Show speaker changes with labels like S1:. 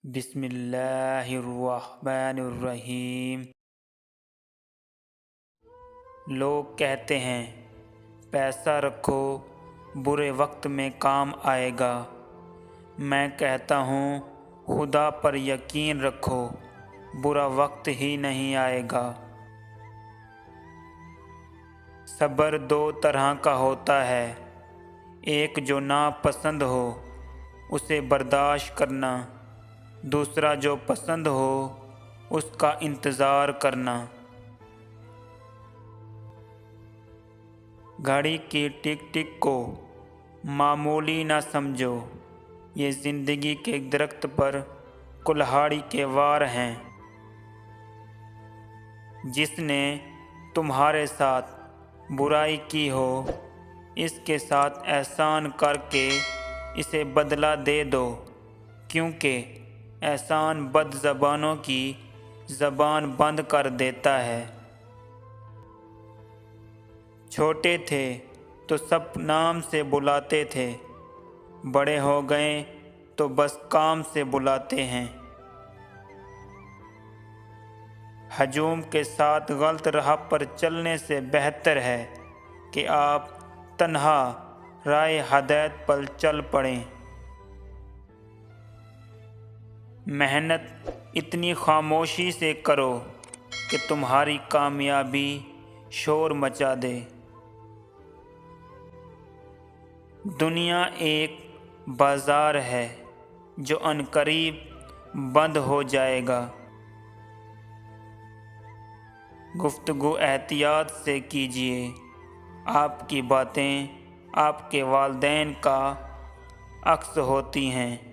S1: بسم اللہ الرحمن الرحیم۔ لوگ کہتے ہیں پیسہ رکھو برے وقت میں کام آئے گا۔ میں کہتا ہوں خدا پر یقین رکھو برا وقت ہی نہیں آئے گا۔ صبر دو طرح کا ہوتا ہے، ایک جو ناپسند ہو اسے برداشت کرنا، دوسرا جو پسند ہو اس کا انتظار کرنا۔ گھڑی کی ٹک ٹک کو معمولی نہ سمجھو، یہ زندگی کے درخت پر کلہاڑی کے وار ہیں۔ جس نے تمہارے ساتھ برائی کی ہو اس کے ساتھ احسان کر کے اسے بدلہ دے دو، کیونکہ احسان بد زبانوں کی زبان بند کر دیتا ہے۔ چھوٹے تھے تو سب نام سے بلاتے تھے، بڑے ہو گئے تو بس کام سے بلاتے ہیں۔ ہجوم کے ساتھ غلط راہ پر چلنے سے بہتر ہے کہ آپ تنہا راہ ہدایت پر چل پڑیں۔ محنت اتنی خاموشی سے کرو کہ تمہاری کامیابی شور مچا دے۔ دنیا ایک بازار ہے جو عنقریب بند ہو جائے گا۔ گفتگو احتیاط سے کیجیے، آپ کی باتیں آپ کے والدین کا عکس ہوتی ہیں۔